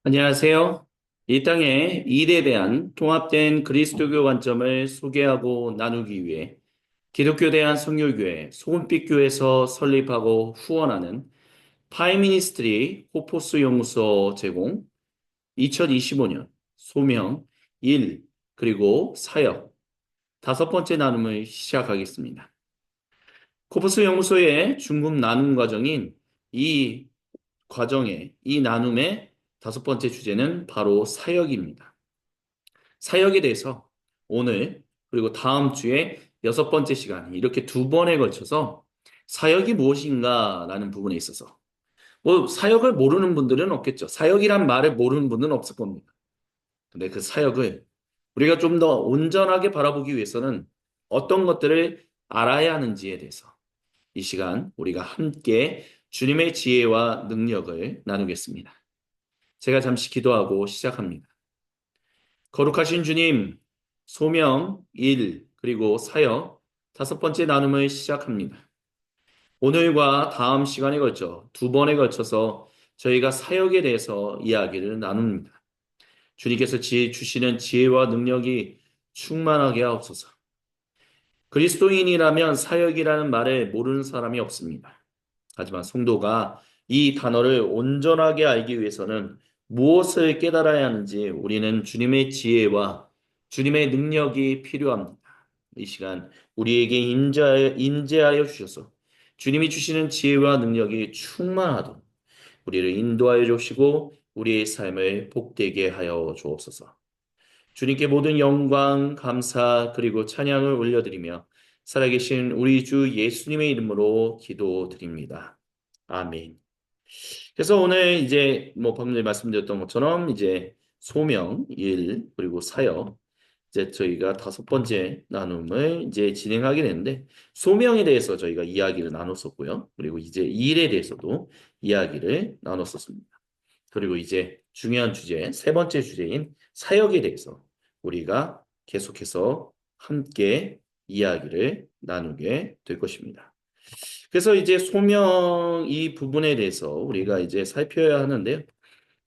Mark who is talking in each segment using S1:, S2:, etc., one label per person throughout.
S1: 안녕하세요. 이 땅의 일에 대한 통합된 그리스도교 관점을 소개하고 나누기 위해 기독교 대한 선교교회 소금빛 교회에서 설립하고 후원하는 파이미니스트리 호포스 연구소 제공 2025년 소명 1 그리고 사역 다섯 번째 나눔을 시작하겠습니다. 호포스 연구소의 중급 나눔 과정인 이 이 나눔의 다섯 번째 주제는 바로 사역입니다. 사역에 대해서 오늘 그리고 다음 주에 여섯 번째 시간 이렇게 두 번에 걸쳐서 사역이 무엇인가라는 부분에 있어서 뭐 사역을 모르는 분들은 없겠죠. 사역이란 말을 모르는 분은 없을 겁니다. 근데 그 사역을 우리가 좀 더 온전하게 바라보기 위해서는 어떤 것들을 알아야 하는지에 대해서 이 시간 우리가 함께 주님의 지혜와 능력을 나누겠습니다. 제가 잠시 기도하고 시작합니다. 거룩하신 주님, 소명 1, 그리고 사역 다섯 번째 나눔을 시작합니다. 오늘과 다음 시간에 걸쳐 두 번에 걸쳐서 저희가 사역에 대해서 이야기를 나눕니다. 주님께서 주시는 지혜와 능력이 충만하게 하옵소서. 그리스도인이라면 사역이라는 말을 모르는 사람이 없습니다. 하지만 성도가 이 단어를 온전하게 알기 위해서는 무엇을 깨달아야 하는지 우리는 주님의 지혜와 주님의 능력이 필요합니다. 이 시간 우리에게 임재하여 주셔서 주님이 주시는 지혜와 능력이 충만하도록 우리를 인도하여 주시고 우리의 삶을 복되게 하여 주옵소서. 주님께 모든 영광, 감사, 그리고 찬양을 올려드리며 살아계신 우리 주 예수님의 이름으로 기도드립니다. 아멘. 그래서 오늘 이제 뭐 방금 전에 말씀드렸던 것처럼 이제 소명, 일, 그리고 사역, 이제 저희가 다섯 번째 나눔을 이제 진행하게 되는데 소명에 대해서 저희가 이야기를 나눴었고요. 그리고 이제 일에 대해서도 이야기를 나눴었습니다. 그리고 이제 중요한 주제, 세 번째 주제인 사역에 대해서 우리가 계속해서 함께 이야기를 나누게 될 것입니다. 그래서 이제 소명 이 부분에 대해서 우리가 이제 살펴야 하는데요.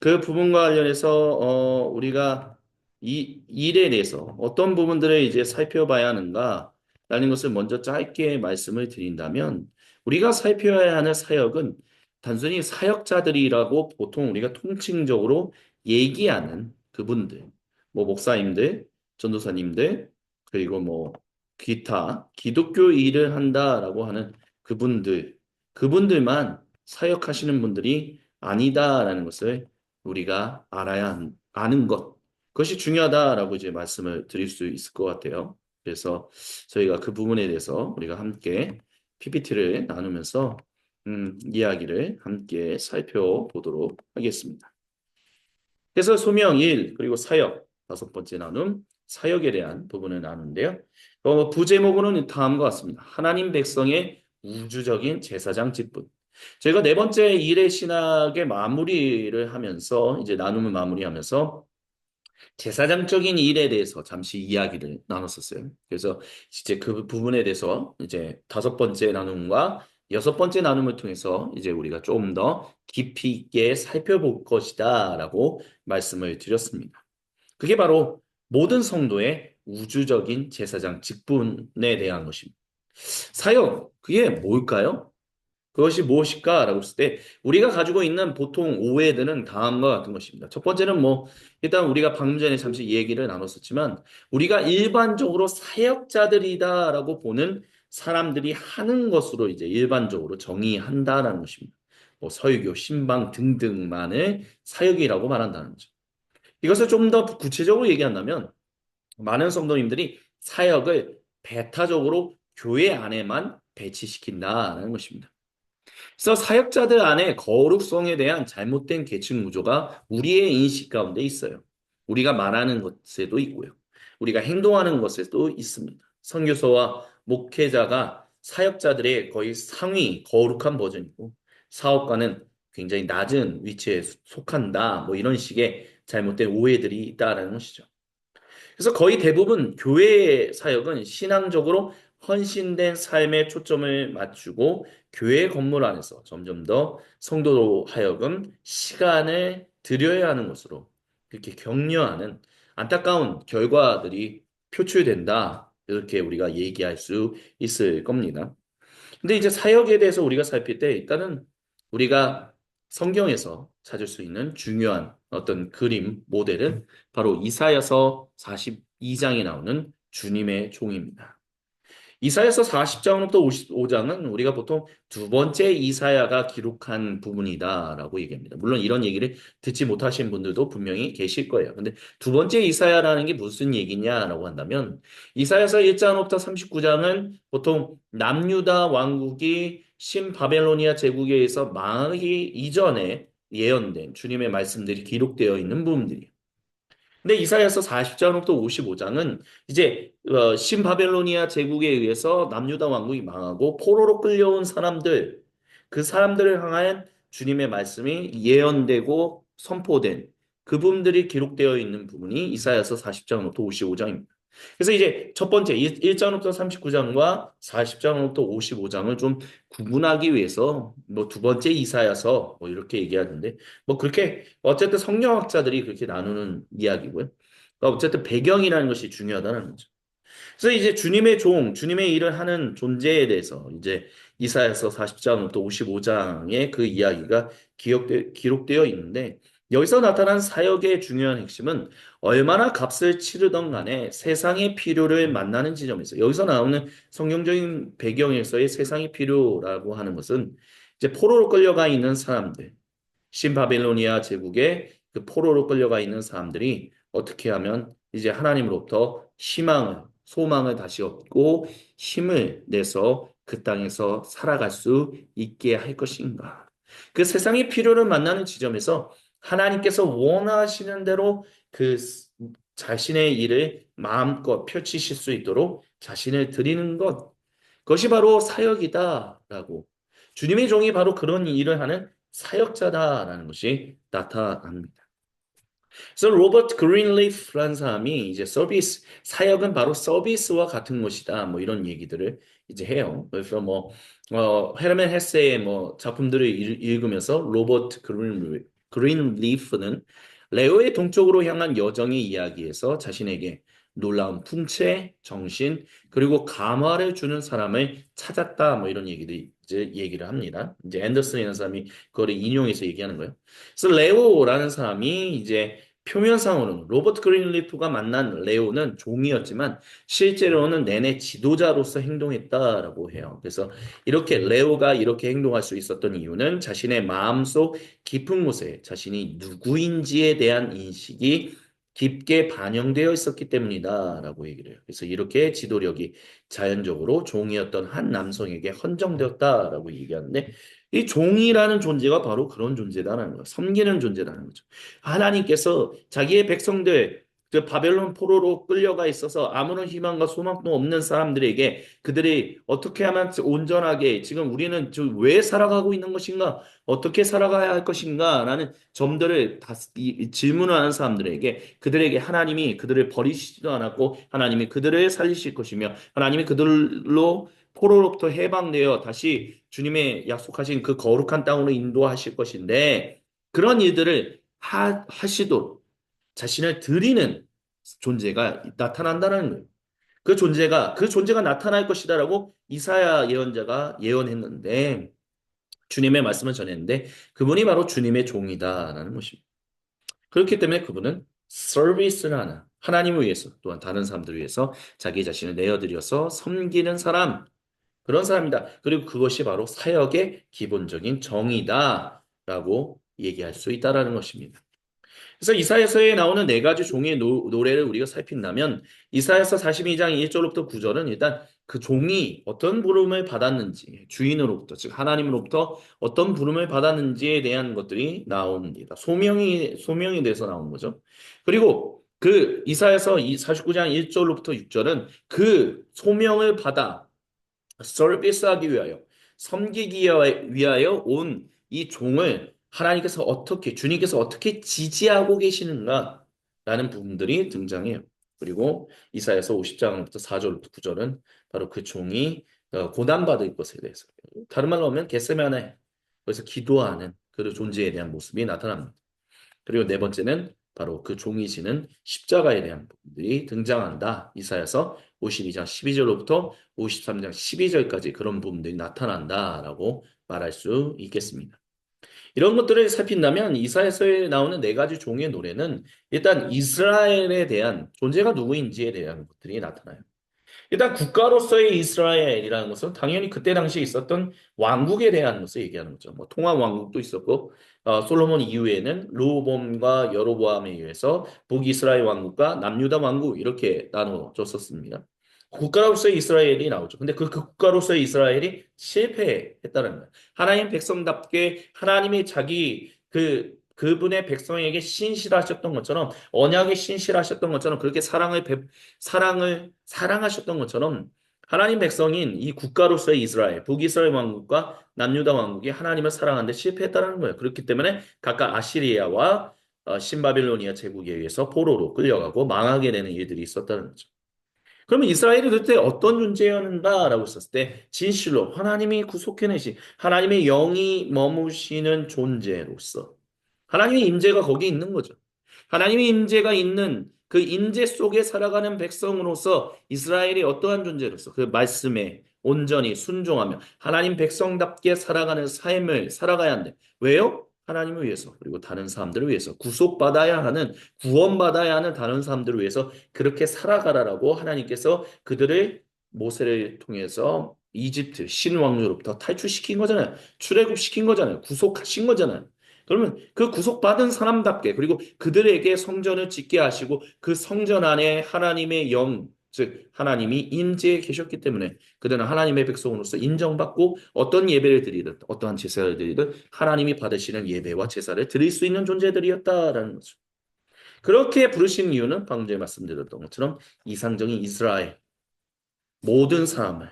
S1: 그 부분과 관련해서 우리가 이 일에 대해서 어떤 부분들을 이제 살펴봐야 하는가라는 것을 먼저 짧게 말씀을 드린다면 우리가 살펴야 하는 사역은 단순히 사역자들이라고 보통 우리가 통칭적으로 얘기하는 그분들, 뭐 목사님들, 전도사님들, 그리고 뭐 기타 기독교 일을 한다라고 하는 그분들만 사역하시는 분들이 아니다라는 것을 우리가 아는 것, 그것이 중요하다라고 이제 말씀을 드릴 수 있을 것 같아요. 그래서 저희가 그 부분에 대해서 우리가 함께 PPT를 나누면서 이야기를 함께 살펴보도록 하겠습니다. 그래서 소명 1, 그리고 사역, 다섯 번째 나눔, 사역에 대한 부분을 나누는데요. 부제목으로는 다음과 같습니다. 하나님 백성의 우주적인 제사장 직분. 제가 네 번째 일의 신학의 마무리를 하면서, 이제 나눔을 마무리하면서 제사장적인 일에 대해서 잠시 이야기를 나눴었어요. 그래서 이제 그 부분에 대해서 이제 다섯 번째 나눔과 여섯 번째 나눔을 통해서 이제 우리가 좀 더 깊이 있게 살펴볼 것이다라고 말씀을 드렸습니다. 그게 바로 모든 성도의 우주적인 제사장 직분에 대한 것입니다. 사역, 그게 뭘까요? 그것이 무엇일까라고 했을 때 우리가 가지고 있는 보통 오해들은 다음과 같은 것입니다. 첫 번째는 뭐 일단 우리가 방금 전에 잠시 얘기를 나눴었지만 우리가 일반적으로 사역자들이다라고 보는 사람들이 하는 것으로 이제 일반적으로 정의한다라는 것입니다. 뭐 설교, 신방 등등만을 사역이라고 말한다는 거죠. 이것을 좀 더 구체적으로 얘기한다면 많은 성도님들이 사역을 배타적으로 교회 안에만 배치시킨다는 것입니다. 그래서 사역자들 안에 거룩성에 대한 잘못된 계층 구조가 우리의 인식 가운데 있어요. 우리가 말하는 것에도 있고요. 우리가 행동하는 것에도 있습니다. 선교사와 목회자가 사역자들의 거의 상위 거룩한 버전이고 사업가는 굉장히 낮은 위치에 속한다. 뭐 이런 식의 잘못된 오해들이 있다라는 것이죠. 그래서 거의 대부분 교회 사역은 신앙적으로 헌신된 삶에 초점을 맞추고 교회 건물 안에서 점점 더 성도로 하여금 시간을 들여야 하는 것으로 이렇게 격려하는 안타까운 결과들이 표출된다. 이렇게 우리가 얘기할 수 있을 겁니다. 근데 이제 사역에 대해서 우리가 살필 때 일단은 우리가 성경에서 찾을 수 있는 중요한 어떤 그림, 모델은 바로 이사야서 42장에 나오는 주님의 종입니다. 이사야서 40장부터 55장은 우리가 보통 두 번째 이사야가 기록한 부분이다라고 얘기합니다. 물론 이런 얘기를 듣지 못하신 분들도 분명히 계실 거예요. 근데 두 번째 이사야라는 게 무슨 얘기냐라고 한다면 이사야서 1장부터 39장은 보통 남유다 왕국이 신바벨로니아 제국에 의해서 망하기 이전에 예언된 주님의 말씀들이 기록되어 있는 부분들이에요. 근데 이사야서 40장부터 55장은 이제 신바벨로니아 제국에 의해서 남유다 왕국이 망하고 포로로 끌려온 사람들, 그 사람들을 향한 주님의 말씀이 예언되고 선포된 그 부분들이 기록되어 있는 부분이 이사야서 40장부터 55장입니다. 그래서 이제 첫 번째 1장부터 39장과 40장부터 55장을 좀 구분하기 위해서 뭐 두 번째 이사야서 뭐 이렇게 얘기하는데 뭐 그렇게 어쨌든 성경학자들이 그렇게 나누는 이야기고요. 그러니까 어쨌든 배경이라는 것이 중요하다는 거죠. 그래서 이제 주님의 종, 주님의 일을 하는 존재에 대해서 이제 이사야서 40장부터 55장의 그 이야기가 기록되어 있는데 여기서 나타난 사역의 중요한 핵심은 얼마나 값을 치르던 간에 세상의 필요를 만나는 지점에서 여기서 나오는 성경적인 배경에서의 세상의 필요라고 하는 것은 이제 포로로 끌려가 있는 사람들, 신바빌로니아 제국의 그 포로로 끌려가 있는 사람들이 어떻게 하면 이제 하나님으로부터 희망을, 소망을 다시 얻고 힘을 내서 그 땅에서 살아갈 수 있게 할 것인가. 그 세상의 필요를 만나는 지점에서 하나님께서 원하시는 대로 그 자신의 일을 마음껏 펼치실 수 있도록 자신을 드리는 것. 그것이 바로 사역이다라고. 주님의 종이 바로 그런 일을 하는 사역자다라는 것이 나타납니다. 그래서 로버트 그린리프라는 사람이 이제 서비스, 사역은 바로 서비스와 같은 것이다. 뭐 이런 얘기들을 이제 해요. 그래서 뭐, 헤르멘 헤세의 뭐 작품들을 읽으면서 로버트 그린리프는 레오의 동쪽으로 향한 여정의 이야기에서 자신에게 놀라운 풍채, 정신, 그리고 감화를 주는 사람을 찾았다. 뭐 이런 얘기들 이제 얘기를 합니다. 이제 앤더슨이라는 사람이 그거를 인용해서 얘기하는 거예요. 그래서 레오라는 사람이 이제 표면상으로는 로버트 그린리프가 만난 레오는 종이었지만 실제로는 내내 지도자로서 행동했다라고 해요. 그래서 이렇게 레오가 이렇게 행동할 수 있었던 이유는 자신의 마음속 깊은 곳에 자신이 누구인지에 대한 인식이 깊게 반영되어 있었기 때문이다라고 얘기를 해요. 그래서 이렇게 지도력이 자연적으로 종이었던 한 남성에게 헌정되었다라고 얘기하는데 이 종이라는 존재가 바로 그런 존재다라는 거예요. 섬기는 존재라는 거죠. 하나님께서 자기의 백성들, 그 바벨론 포로로 끌려가 있어서 아무런 희망과 소망도 없는 사람들에게 그들이 어떻게 하면 온전하게 지금 우리는 왜 살아가고 있는 것인가? 어떻게 살아가야 할 것인가? 라는 점들을 질문을 하는 사람들에게 그들에게 하나님이 그들을 버리시지도 않았고 하나님이 그들을 살리실 것이며 하나님이 그들로 포로로부터 해방되어 다시 주님의 약속하신 그 거룩한 땅으로 인도하실 것인데 그런 일들을 하시도록 자신을 드리는 존재가 나타난다는 거예요. 그 존재가 나타날 것이다라고 이사야 예언자가 예언했는데 주님의 말씀을 전했는데 그분이 바로 주님의 종이다라는 것입니다. 그렇기 때문에 그분은 서비스를 하는 하나님을 위해서 또한 다른 사람들을 위해서 자기 자신을 내어드려서 섬기는 사람 그런 사람이다. 그리고 그것이 바로 사역의 기본적인 정의다라고 얘기할 수 있다라는 것입니다. 그래서 이사야서에 나오는 네 가지 종의 노래를 우리가 살핀다면 이사야서 42장 1절로부터 9절은 일단 그 종이 어떤 부름을 받았는지 주인으로부터 즉 하나님으로부터 어떤 부름을 받았는지에 대한 것들이 나옵니다. 소명이 돼서 나오는 거죠. 그리고 그 이사야서 49장 1절로부터 6절은 그 소명을 받아 서비스하기 위하여 섬기기 위하여 온 이 종을 주님께서 어떻게 지지하고 계시는가라는 부분들이 등장해요. 그리고 이사야서 50장부터 4절부터 9절은 바로 그 종이 고난받을 것에 대해서. 다른 말로 하면 겟세마네 그래서 기도하는 그 존재에 대한 모습이 나타납니다. 그리고 네 번째는 바로 그 종이 지는 십자가에 대한 부분들이 등장한다. 이사야서 52장 12절로부터 53장 12절까지 그런 부분들이 나타난다라고 말할 수 있겠습니다. 이런 것들을 살핀다면 이사야서에 나오는 네 가지 종의 노래는 일단 이스라엘에 대한 존재가 누구인지에 대한 것들이 나타나요. 일단 국가로서의 이스라엘이라는 것은 당연히 그때 당시에 있었던 왕국에 대한 것을 얘기하는 거죠. 뭐 통합 왕국도 있었고 솔로몬 이후에는 르호보암과 여로보암에 의해서 북이스라엘 왕국과 남유다 왕국 이렇게 나눠졌었습니다. 국가로서의 이스라엘이 나오죠. 근데 그 국가로서의 이스라엘이 실패했다는 거예요. 하나님 백성답게 하나님이 자기 그분의 백성에게 신실하셨던 것처럼 언약에 신실하셨던 것처럼 그렇게 사랑을 사랑하셨던 것처럼 하나님 백성인 이 국가로서의 이스라엘, 북이스라엘 왕국과 남유다 왕국이 하나님을 사랑하는데 실패했다는 거예요. 그렇기 때문에 각각 아시리아와 신바빌로니아 제국에 의해서 포로로 끌려가고 망하게 되는 일들이 있었다는 거죠. 그러면 이스라엘이 그때 어떤 존재였는가라고 했었을 때 진실로 하나님이 구속해내신 하나님의 영이 머무시는 존재로서 하나님의 임재가 거기 있는 거죠. 하나님의 임재가 있는 그 임재 속에 살아가는 백성으로서 이스라엘이 어떠한 존재로서 그 말씀에 온전히 순종하며 하나님 백성답게 살아가는 삶을 살아가야 한대. 왜요? 하나님을 위해서 그리고 다른 사람들을 위해서 구속받아야 하는 구원받아야 하는 다른 사람들을 위해서 그렇게 살아가라라고 하나님께서 그들을 모세를 통해서 이집트 신왕조로부터 탈출시킨 거잖아요. 출애굽시킨 거잖아요. 구속하신 거잖아요. 그러면 그 구속받은 사람답게 그리고 그들에게 성전을 짓게 하시고 그 성전 안에 하나님의 영, 즉 하나님이 임재해 계셨기 때문에 그들은 하나님의 백성으로서 인정받고 어떤 예배를 드리든 어떠한 제사를 드리든 하나님이 받으시는 예배와 제사를 드릴 수 있는 존재들이었다라는 거죠. 그렇게 부르신 이유는 방금 전에 말씀드렸던 것처럼 이상적인 이스라엘 모든 사람을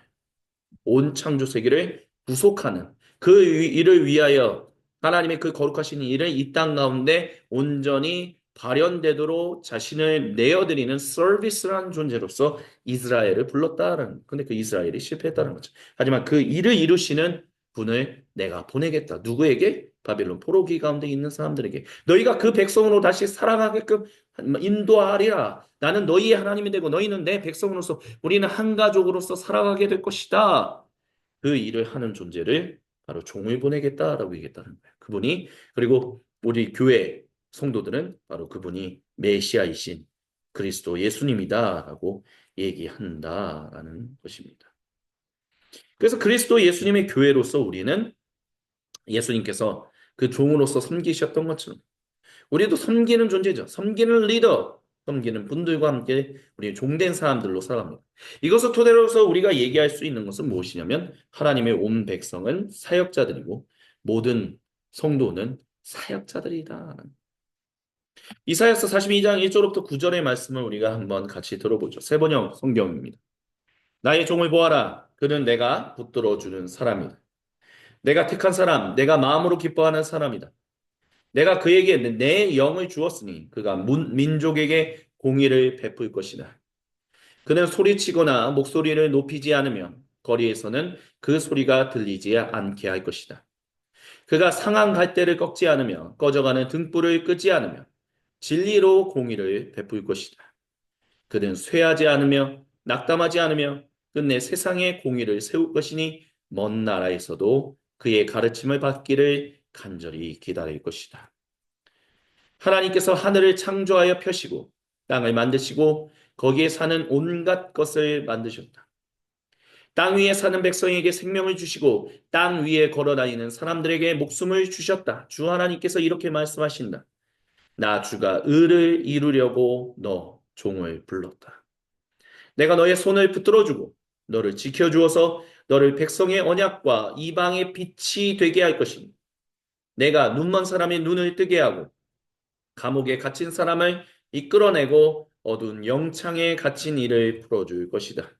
S1: 온 창조 세계를 구속하는 그 일을 위하여 하나님의 그 거룩하신 일을 이 땅 가운데 온전히 발현되도록 자신을 내어드리는 서비스라는 존재로서 이스라엘을 불렀다라는 근데 그 이스라엘이 실패했다는 거죠. 하지만 그 일을 이루시는 분을 내가 보내겠다. 누구에게? 바빌론 포로기 가운데 있는 사람들에게 너희가 그 백성으로 다시 살아가게끔 인도하리라. 나는 너희의 하나님이 되고 너희는 내 백성으로서 우리는 한 가족으로서 살아가게 될 것이다. 그 일을 하는 존재를 바로 종을 보내겠다라고 얘기했다는 거예요. 그분이 그리고 우리 교회 성도들은 바로 그분이 메시아이신 그리스도 예수님이다라고 얘기한다라는 것입니다. 그래서 그리스도 예수님의 교회로서 우리는 예수님께서 그 종으로서 섬기셨던 것처럼 우리도 섬기는 존재죠. 섬기는 리더, 섬기는 분들과 함께 우리 종된 사람들로 살아갑니다. 이것을 토대로서 우리가 얘기할 수 있는 것은 무엇이냐면 하나님의 온 백성은 사역자들이고 모든 성도는 사역자들이다. 이사야서 42장 1절부터 9절의 말씀을 우리가 한번 같이 들어보죠. 세번역 성경입니다. 나의 종을 보아라. 그는 내가 붙들어 주는 사람이다. 내가 택한 사람, 내가 마음으로 기뻐하는 사람이다. 내가 그에게 내 영을 주었으니 그가 민족에게 공의를 베풀 것이다. 그는 소리치거나 목소리를 높이지 않으며 거리에서는 그 소리가 들리지 않게 할 것이다. 그가 상한 갈대를 꺾지 않으며 꺼져가는 등불을 끄지 않으며 진리로 공의를 베풀 것이다. 그는 쇠하지 않으며 낙담하지 않으며 끝내 세상에 공의를 세울 것이니 먼 나라에서도 그의 가르침을 받기를 간절히 기다릴 것이다. 하나님께서 하늘을 창조하여 펴시고 땅을 만드시고 거기에 사는 온갖 것을 만드셨다. 땅 위에 사는 백성에게 생명을 주시고 땅 위에 걸어다니는 사람들에게 목숨을 주셨다. 주 하나님께서 이렇게 말씀하신다. 나 주가 의를 이루려고 너 종을 불렀다. 내가 너의 손을 붙들어주고 너를 지켜주어서 너를 백성의 언약과 이방의 빛이 되게 할 것이니 내가 눈먼 사람의 눈을 뜨게 하고 감옥에 갇힌 사람을 이끌어내고 어두운 영창에 갇힌 이를 풀어줄 것이다.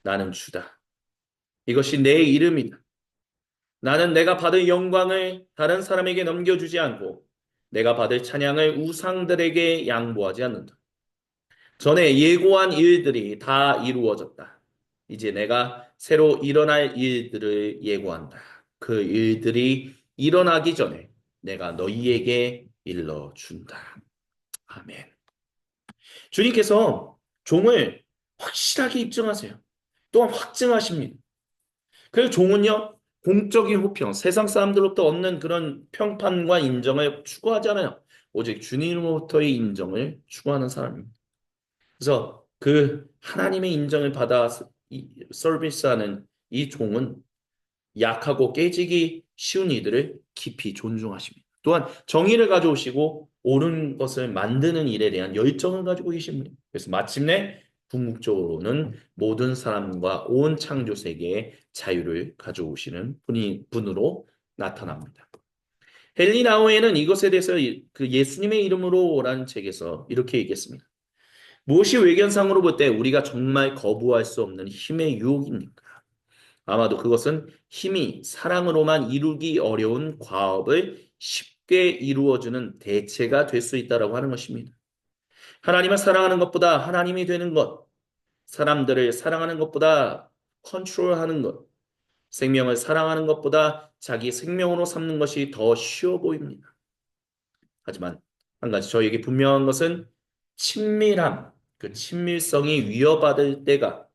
S1: 나는 주다. 이것이 내 이름이다. 나는 내가 받을 영광을 다른 사람에게 넘겨주지 않고 내가 받을 찬양을 우상들에게 양보하지 않는다. 전에 예고한 일들이 다 이루어졌다. 이제 내가 새로 일어날 일들을 예고한다. 그 일들이 일어나기 전에 내가 너희에게 일러준다. 아멘. 주님께서 종을 확실하게 입증하세요. 또한 확증하십니다. 그래서 종은요, 공적인 호평, 세상 사람들로부터 얻는 그런 평판과 인정을 추구하잖아요. 오직 주님으로부터의 인정을 추구하는 사람입니다. 그래서 그 하나님의 인정을 받아 서비스하는 이 종은 약하고 깨지기 쉬운 이들을 깊이 존중하십니다. 또한 정의를 가져오시고 옳은 것을 만드는 일에 대한 열정을 가지고 계십니다. 그래서 마침내 궁극적으로는 모든 사람과 온 창조 세계에 자유를 가져오시는 분으로 나타납니다. 헨리 나우에는 이것에 대해서 그 예수님의 이름으로라는 책에서 이렇게 얘기했습니다. 무엇이 외견상으로 볼 때 우리가 정말 거부할 수 없는 힘의 유혹입니까? 아마도 그것은 힘이 사랑으로만 이루기 어려운 과업을 쉽게 이루어주는 대체가 될 수 있다라고 하는 것입니다. 하나님을 사랑하는 것보다 하나님이 되는 것, 사람들을 사랑하는 것보다 컨트롤하는 것, 생명을 사랑하는 것보다 자기 생명으로 삼는 것이 더 쉬워 보입니다. 하지만 한 가지 저에게 분명한 것은 친밀함, 그 친밀성이 위협받을 때가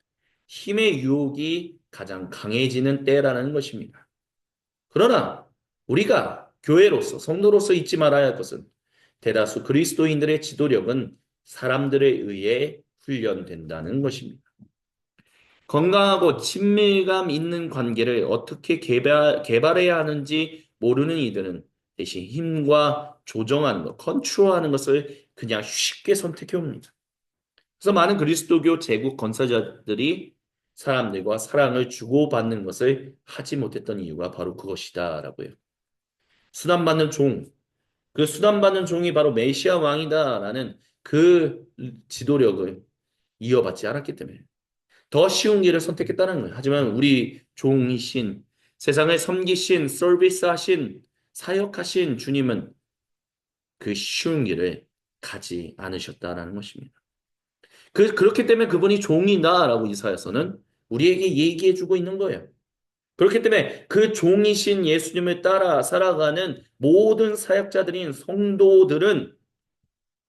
S1: 힘의 유혹이 가장 강해지는 때라는 것입니다. 그러나 우리가 교회로서 성도로서 잊지 말아야 할 것은 대다수 그리스도인들의 지도력은 사람들에 의해 훈련된다는 것입니다. 건강하고 친밀감 있는 관계를 어떻게 개발해야 하는지 모르는 이들은 대신 힘과 조정하는 것, 컨트롤하는 것을 그냥 쉽게 선택해 옵니다. 그래서 많은 그리스도교 제국 건설자들이 사람들과 사랑을 주고받는 것을 하지 못했던 이유가 바로 그것이다라고요. 수단받는 종, 그 수단받는 종이 바로 메시아 왕이다라는 그 지도력을 이어받지 않았기 때문에 더 쉬운 길을 선택했다는 거예요. 하지만 우리 종이신 세상을 섬기신 서비스하신 사역하신 주님은 그 쉬운 길을 가지 않으셨다라는 것입니다. 그렇기 때문에 그분이 종이다라고 이사야서는 우리에게 얘기해주고 있는 거예요. 그렇기 때문에 그 종이신 예수님을 따라 살아가는 모든 사역자들인 성도들은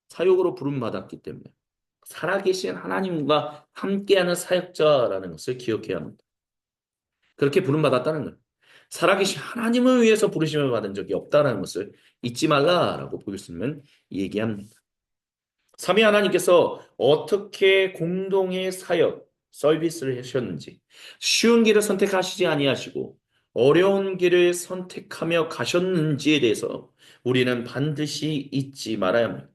S1: 사역으로 부름받았기 때문에 살아계신 하나님과 함께하는 사역자라는 것을 기억해야 합니다. 그렇게 부름받았다는 거예요. 살아계신 하나님을 위해서 부르심을 받은 적이 없다는 것을 잊지 말라라고 보겠으면 얘기합니다. 삼위 하나님께서 어떻게 공동의 사역, 서비스를 하셨는지 쉬운 길을 선택하시지 아니하시고 어려운 길을 선택하며 가셨는지에 대해서 우리는 반드시 잊지 말아야 합니다.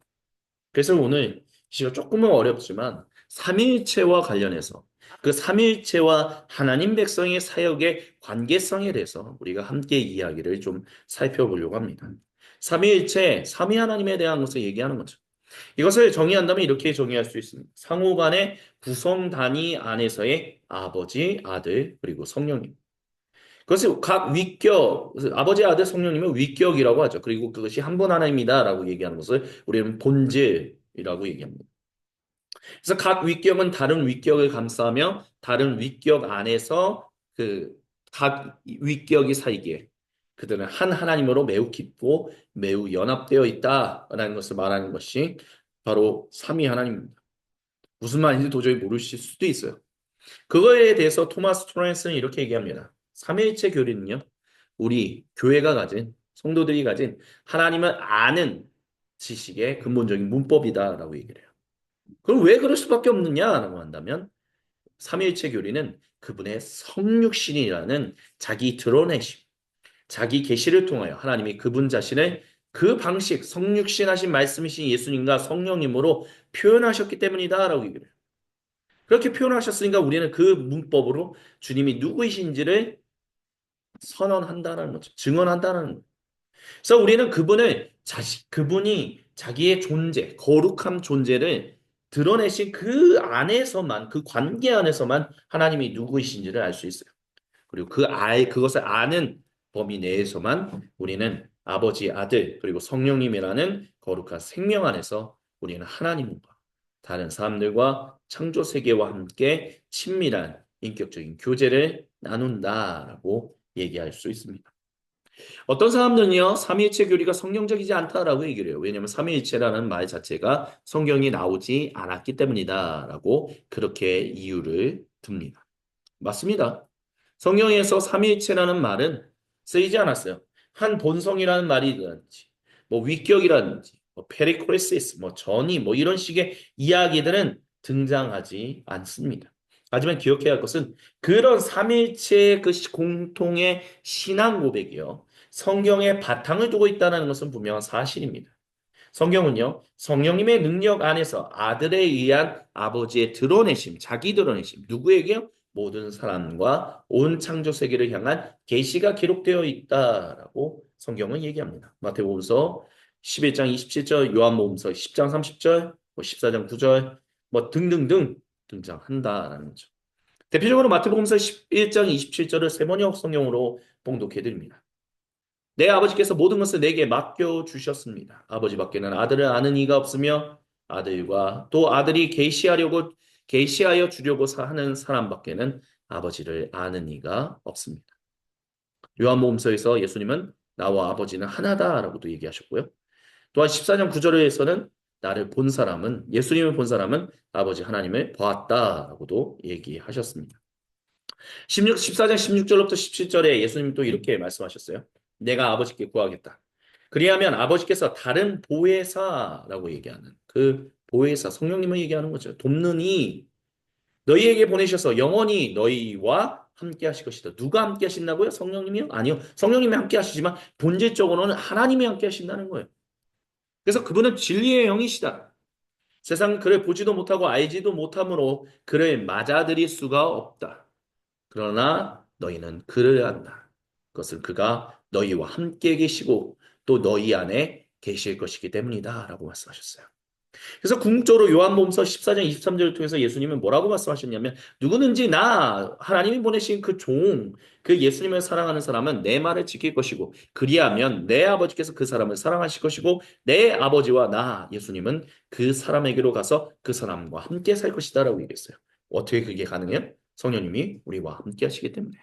S1: 그래서 오늘 시가 조금은 어렵지만 삼위일체와 관련해서 그 삼위일체와 하나님 백성의 사역의 관계성에 대해서 우리가 함께 이야기를 좀 살펴보려고 합니다. 삼위일체, 삼위 하나님에 대한 것을 얘기하는 거죠. 이것을 정의한다면 이렇게 정의할 수 있습니다. 상호 간의 구성 단위 안에서의 아버지, 아들, 그리고 성령님. 그것이 각 위격, 아버지, 아들, 성령님은 위격이라고 하죠. 그리고 그것이 한 분 하나입니다라고 얘기하는 것을 우리는 본질이라고 얘기합니다. 그래서 각 위격은 다른 위격을 감싸며 다른 위격 안에서 그 각 위격이 사이기에 그들은 한 하나님으로 매우 깊고 매우 연합되어 있다라는 것을 말하는 것이 바로 삼위 하나님입니다. 무슨 말인지 도저히 모르실 수도 있어요. 그거에 대해서 토마스 토렌스는 이렇게 얘기합니다. 삼위일체 교리는요, 우리 교회가 가진 성도들이 가진 하나님을 아는 지식의 근본적인 문법이다라고 얘기를 해요. 그럼 왜 그럴 수밖에 없느냐라고 한다면 삼위일체 교리는 그분의 성육신이라는 자기 드러내심, 자기 계시를 통하여 하나님이 그분 자신을 그 방식, 성육신하신 말씀이신 예수님과 성령님으로 표현하셨기 때문이다라고 얘기를 해요. 그렇게 표현하셨으니까 우리는 그 문법으로 주님이 누구이신지를 선언한다는 거죠. 증언한다는 거죠. 그래서 우리는 그분이 자기의 존재, 거룩한 존재를 드러내신 그 안에서만, 그 관계 안에서만 하나님이 누구이신지를 알 수 있어요. 그리고 그것을 아는 범위 내에서만 우리는 아버지, 아들, 그리고 성령님이라는 거룩한 생명 안에서 우리는 하나님과 다른 사람들과 창조 세계와 함께 친밀한 인격적인 교제를 나눈다라고 얘기할 수 있습니다. 어떤 사람들은요, 삼위일체 교리가 성경적이지 않다라고 얘기를 해요. 왜냐하면 삼위일체라는 말 자체가 성경이 나오지 않았기 때문이다라고 그렇게 이유를 듭니다. 맞습니다. 성경에서 삼위일체라는 말은 쓰이지 않았어요. 한 본성이라는 말이든지, 뭐 위격이라든지, 뭐 페리크레시스, 뭐 전이, 뭐 이런 식의 이야기들은 등장하지 않습니다. 하지만 기억해야 할 것은 그런 삼위일체의 그 공통의 신앙 고백이요. 성경에 바탕을 두고 있다는 것은 분명한 사실입니다. 성경은요, 성령님의 능력 안에서 아들에 의한 아버지의 드러내심, 자기 드러내심, 누구에게요? 모든 사람과 온 창조 세계를 향한 계시가 기록되어 있다라고 성경은 얘기합니다. 마태복음서 11장 27절, 요한복음서 10장 30절, 뭐 14장 9절, 뭐 등등등 등장한다라는 거죠. 대표적으로 마태복음서 11장 27절을 세번역 성경으로 봉독해 드립니다. 내 아버지께서 모든 것을 내게 맡겨 주셨습니다. 아버지밖에는 아들을 아는 이가 없으며 아들과 또 아들이 계시하여 주려고 하는 사람밖에는 아버지를 아는 이가 없습니다. 요한복음서에서 예수님은 나와 아버지는 하나다라고도 얘기하셨고요. 또한 14장 9절에서는 나를 본 사람은 예수님을 본 사람은 아버지 하나님을 보았다라고도 얘기하셨습니다. 14장 16절부터 17절에 예수님 또 이렇게 말씀하셨어요. 내가 아버지께 구하겠다. 그리하면 아버지께서 다른 보혜사라고 얘기하는 그 보혜사, 성령님을 얘기하는 거죠. 돕는 이 너희에게 보내셔서 영원히 너희와 함께 하실 것이다. 누가 함께 하신다고요? 성령님이요? 아니요. 성령님이 함께 하시지만 본질적으로는 하나님이 함께 하신다는 거예요. 그래서 그분은 진리의 영이시다. 세상 그를 보지도 못하고 알지도 못함으로 그를 맞아들일 수가 없다. 그러나 너희는 그를 안다. 그것은 그가 너희와 함께 계시고 또 너희 안에 계실 것이기 때문이다. 라고 말씀하셨어요. 그래서 궁극적으로 요한복음서 14장 23절을 통해서 예수님은 뭐라고 말씀하셨냐면 누구든지 나 하나님이 보내신 그 종, 그 예수님을 사랑하는 사람은 내 말을 지킬 것이고 그리하면 내 아버지께서 그 사람을 사랑하실 것이고 내 아버지와 나 예수님은 그 사람에게로 가서 그 사람과 함께 살 것이다 라고 얘기했어요. 어떻게 그게 가능해요? 성령님이 우리와 함께 하시기 때문에.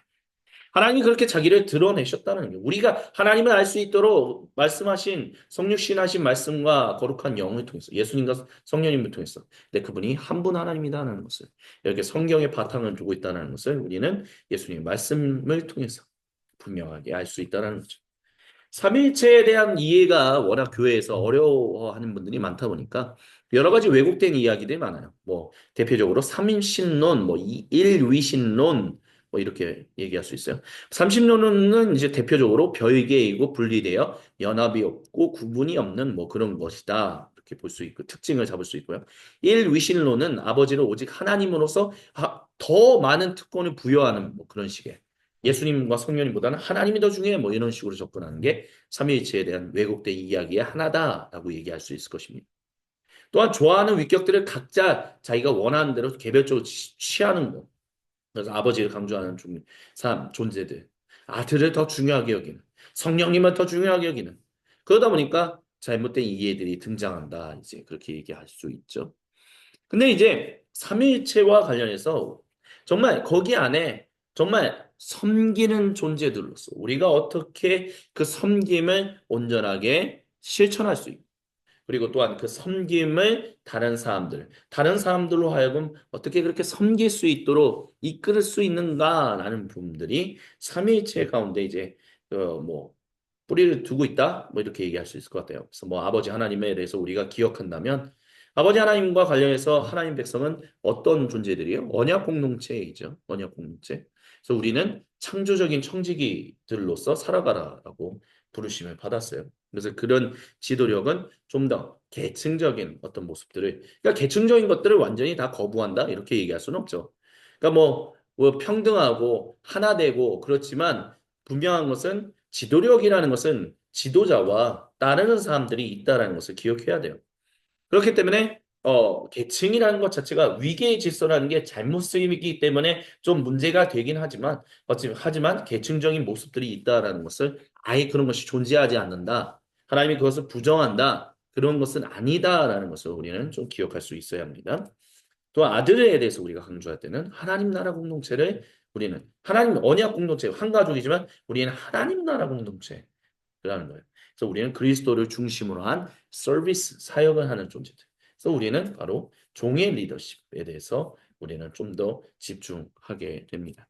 S1: 하나님이 그렇게 자기를 드러내셨다는 거예요. 우리가 하나님을 알 수 있도록 말씀하신 성육신하신 말씀과 거룩한 영을 통해서 예수님과 성령님을 통해서 근데 그분이 한 분 하나님이다라는 것을 이렇게 성경의 바탕을 두고 있다는 것을 우리는 예수님의 말씀을 통해서 분명하게 알 수 있다는 거죠. 삼일체에 대한 이해가 워낙 교회에서 어려워하는 분들이 많다 보니까 여러 가지 왜곡된 이야기들이 많아요. 뭐 대표적으로 삼신론, 뭐 일위신론 뭐 이렇게 얘기할 수 있어요. 삼신론은 이제 대표적으로 별개이고 분리되어 연합이 없고 구분이 없는 뭐 그런 것이다. 이렇게 볼 수 있고 특징을 잡을 수 있고요. 일위신론은 아버지를 오직 하나님으로서 더 많은 특권을 부여하는 뭐 그런 식의 예수님과 성령님보다는 하나님이 더 중요해 뭐 이런 식으로 접근하는 게 삼위일체에 대한 왜곡된 이야기의 하나다라고 얘기할 수 있을 것입니다. 또한 좋아하는 위격들을 각자 자기가 원하는 대로 개별적으로 취하는 것. 그래서 아버지를 강조하는 존재들. 아들을 더 중요하게 여기는. 성령님을 더 중요하게 여기는. 그러다 보니까 잘못된 이해들이 등장한다. 이제 그렇게 얘기할 수 있죠. 근데 이제 삼위일체와 관련해서 정말 거기 안에 정말 섬기는 존재들로서 우리가 어떻게 그 섬김을 온전하게 실천할 수 있고 그리고 또한 그 섬김을 다른 사람들로 하여금 어떻게 그렇게 섬길 수 있도록 이끌을 수 있는가라는 부분들이 삼위일체 가운데 이제 뭐 뿌리를 두고 있다 뭐 이렇게 얘기할 수 있을 것 같아요. 그래서 뭐 아버지 하나님에 대해서 우리가 기억한다면 아버지 하나님과 관련해서 하나님 백성은 어떤 존재들이에요? 언약 공동체이죠. 언약 공동체. 그래서 우리는 창조적인 청지기들로서 살아가라라고 부르심을 받았어요. 그래서 그런 지도력은 좀 더 계층적인 어떤 모습들을, 그러니까 계층적인 것들을 완전히 다 거부한다 이렇게 얘기할 수는 없죠. 그러니까 뭐 평등하고 하나 되고 그렇지만 분명한 것은 지도력이라는 것은 지도자와 따르는 사람들이 있다라는 것을 기억해야 돼요. 그렇기 때문에 계층이라는 것 자체가 위계의 질서라는 게 잘못 쓰이기 때문에 좀 문제가 되긴 하지만 계층적인 모습들이 있다라는 것을 아예 그런 것이 존재하지 않는다. 하나님이 그것을 부정한다. 그런 것은 아니다라는 것을 우리는 좀 기억할 수 있어야 합니다. 또 아들에 대해서 우리가 강조할 때는 하나님 나라 공동체를 우리는 하나님 언약 공동체 한 가족이지만 우리는 하나님 나라 공동체라는 거예요. 그래서 우리는 그리스도를 중심으로 한 서비스 사역을 하는 존재들. 그래서 우리는 바로 종의 리더십에 대해서 우리는 좀 더 집중하게 됩니다.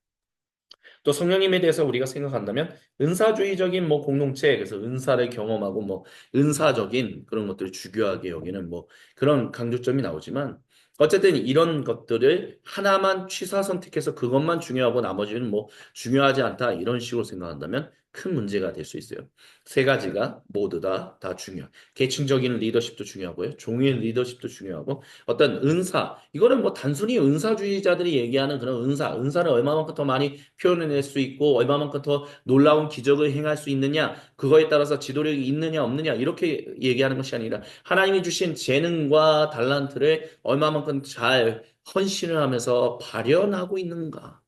S1: 또 성령님에 대해서 우리가 생각한다면 은사주의적인 뭐 공동체 그래서 은사를 경험하고 뭐 은사적인 그런 것들을 주교하게 여기는 뭐 그런 강조점이 나오지만 어쨌든 이런 것들을 하나만 취사 선택해서 그것만 중요하고 나머지는 뭐 중요하지 않다 이런 식으로 생각한다면 큰 문제가 될 수 있어요. 세 가지가 모두 다 중요해요. 계층적인 리더십도 중요하고요. 종의 리더십도 중요하고 어떤 은사, 이거는 뭐 단순히 은사주의자들이 얘기하는 그런 은사를 얼마만큼 더 많이 표현해낼 수 있고 얼마만큼 더 놀라운 기적을 행할 수 있느냐, 그거에 따라서 지도력이 있느냐 없느냐 이렇게 얘기하는 것이 아니라 하나님이 주신 재능과 달란트를 얼마만큼 잘 헌신을 하면서 발현하고 있는가,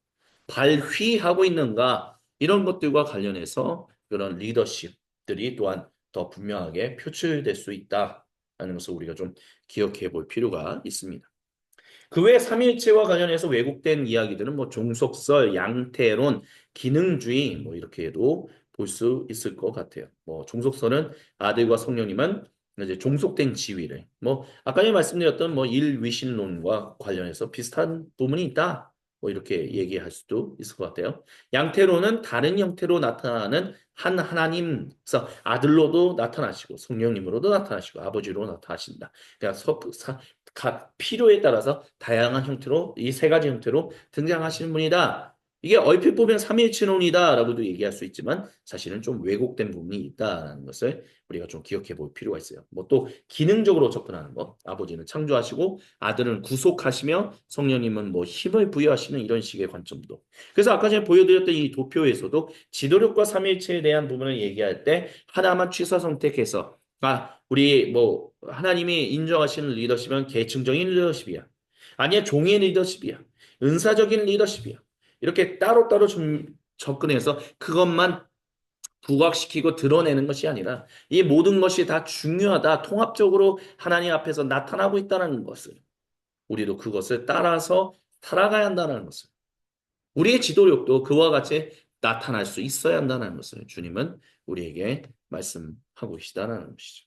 S1: 발휘하고 있는가 이런 것들과 관련해서 그런 리더십들이 또한 더 분명하게 표출될 수 있다라는 것을 우리가 좀 기억해 볼 필요가 있습니다. 그 외에 삼위일체와 관련해서 왜곡된 이야기들은 뭐 종속설, 양태론, 기능주의 뭐 이렇게도 볼 수 있을 것 같아요. 뭐 종속설은 아들과 성령님은 이제 종속된 지위를 뭐 아까 전에 말씀드렸던 뭐 일위신론과 관련해서 비슷한 부분이 있다. 뭐 이렇게 얘기할 수도 있을 것 같아요. 양태론은 다른 형태로 나타나는 한 하나님, 그래서 아들로도 나타나시고 성령님으로도 나타나시고 아버지로 나타나신다. 그러니까 각 필요에 따라서 다양한 형태로 이 세 가지 형태로 등장하시는 분이다. 이게 얼핏 보면 삼위일체론이다라고도 얘기할 수 있지만 사실은 좀 왜곡된 부분이 있다는 것을 우리가 좀 기억해 볼 필요가 있어요. 뭐 또 기능적으로 접근하는 것. 아버지는 창조하시고 아들은 구속하시며 성령님은 뭐 힘을 부여하시는 이런 식의 관점도. 그래서 아까 전에 보여드렸던 이 도표에서도 지도력과 삼위일체에 대한 부분을 얘기할 때 하나만 취사 선택해서 우리 뭐 하나님이 인정하시는 리더십은 계층적인 리더십이야. 아니야, 종의 리더십이야. 은사적인 리더십이야. 이렇게 따로따로 좀 접근해서 그것만 부각시키고 드러내는 것이 아니라 이 모든 것이 다 중요하다. 통합적으로 하나님 앞에서 나타나고 있다는 것을 우리도 그것을 따라서 살아가야 한다는 것을 우리의 지도력도 그와 같이 나타날 수 있어야 한다는 것을 주님은 우리에게 말씀하고 계시다는 것이죠.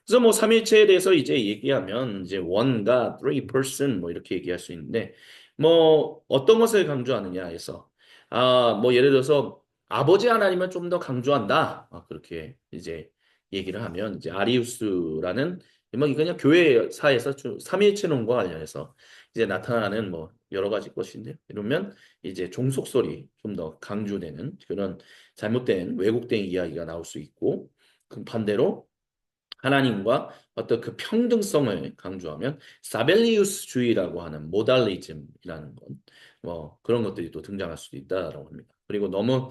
S1: 그래서 뭐 삼일체에 대해서 이제 얘기하면 이제 one가 three person 뭐 이렇게 얘기할 수 있는데 뭐 어떤 것을 강조하느냐 해서 뭐 예를 들어서 아버지 하나님을 좀 더 강조한다 그렇게 이제 얘기를 하면 이제 아리우스라는 뭐 이거냐 교회사에서 삼일체론과 관련해서 이제 나타나는 뭐 여러 가지 것인데 이러면 이제 종속설이 좀 더 강조되는 그런 잘못된 왜곡된 이야기가 나올 수 있고 그 반대로 하나님과 어떤 그 평등성을 강조하면 사벨리우스주의라고 하는 모달리즘이라는 것, 뭐 그런 것들이 또 등장할 수도 있다라고 합니다. 그리고 너무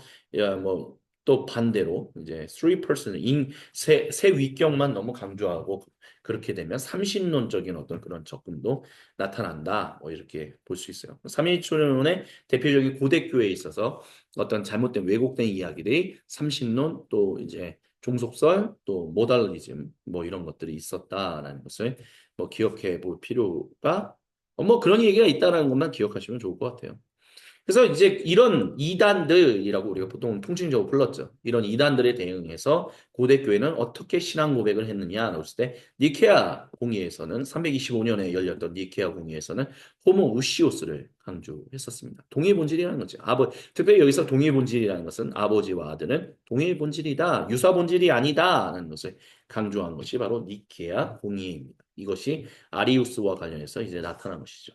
S1: 뭐 또 반대로 이제 three person 세 위격만 너무 강조하고 그렇게 되면 삼신론적인 어떤 그런 접근도 나타난다. 뭐 이렇게 볼 수 있어요. 삼위일체론의 대표적인 고대 교회에 있어서 어떤 잘못된 왜곡된 이야기들이 삼신론 또 이제 종속설 또 모달리즘 뭐 이런 것들이 있었다라는 것을 뭐 기억해 볼 필요가 뭐 그런 얘기가 있다는 것만 기억하시면 좋을 것 같아요. 그래서 이제 이런 이단들이라고 우리가 보통 통칭적으로 불렀죠. 이런 이단들에 대응해서 고대 교회는 어떻게 신앙 고백을 했느냐라고 했을 때 니케아 공의에서는 325년에 열렸던 니케아 공의에서는 호모 우시오스를 강조했었습니다. 동의 본질이라는 거죠. 특별히 여기서 동의 본질이라는 것은 아버지와 아들은 동의 본질이다. 유사 본질이 아니다라는 것을 강조하는 것이 바로 니케아 공의입니다. 이것이 아리우스와 관련해서 이제 나타난 것이죠.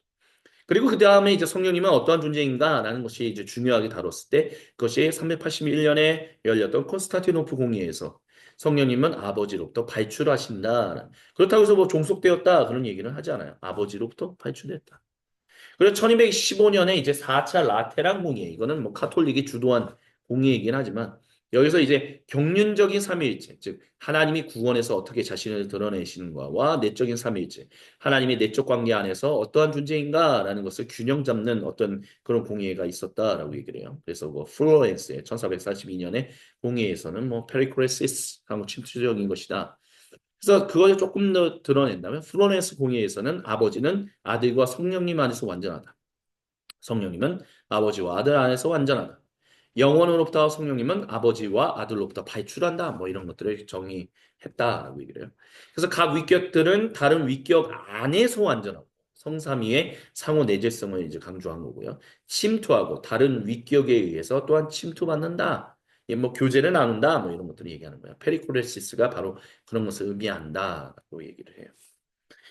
S1: 그리고 그 다음에 이제 성령님은 어떠한 존재인가라는 것이 이제 중요하게 다뤘을 때 그것이 381년에 열렸던 콘스탄티노프 공의에서 성령님은 아버지로부터 발출하신다. 그렇다고 해서 뭐 종속되었다 그런 얘기는 하지 않아요. 아버지로부터 발출됐다. 그래서 1215년에 이제 4차 라테란 공예, 이거는 뭐 카톨릭이 주도한 공예이긴 하지만 여기서 이제 경륜적인 삼위일체, 즉 하나님이 구원에서 어떻게 자신을 드러내시는가와 내적인 삼위일체, 하나님의 내적 관계 안에서 어떠한 존재인가라는 것을 균형 잡는 어떤 그런 공예가 있었다라고 얘기를 해요. 그래서 뭐 플로렌스의 1442년에 공예에서는 뭐 페리크레시스하고 침투적인 것이다. 그래서 그걸 조금 더 드러낸다면 프로네스 공의에서는 아버지는 아들과 성령님 안에서 완전하다. 성령님은 아버지와 아들 안에서 완전하다. 영원으로부터 성령님은 아버지와 아들로부터 발출한다. 뭐 이런 것들을 정의했다라고 얘기를 해요. 그래서 각 위격들은 다른 위격 안에서 완전하고 성삼위의 상호 내재성을 이제 강조한 거고요. 침투하고 다른 위격에 의해서 또한 침투받는다. 뭐 교제를 나눈다. 뭐 이런 것들을 얘기하는 거예요. 페리코레시스가 바로 그런 것을 의미한다라고 얘기를 해요.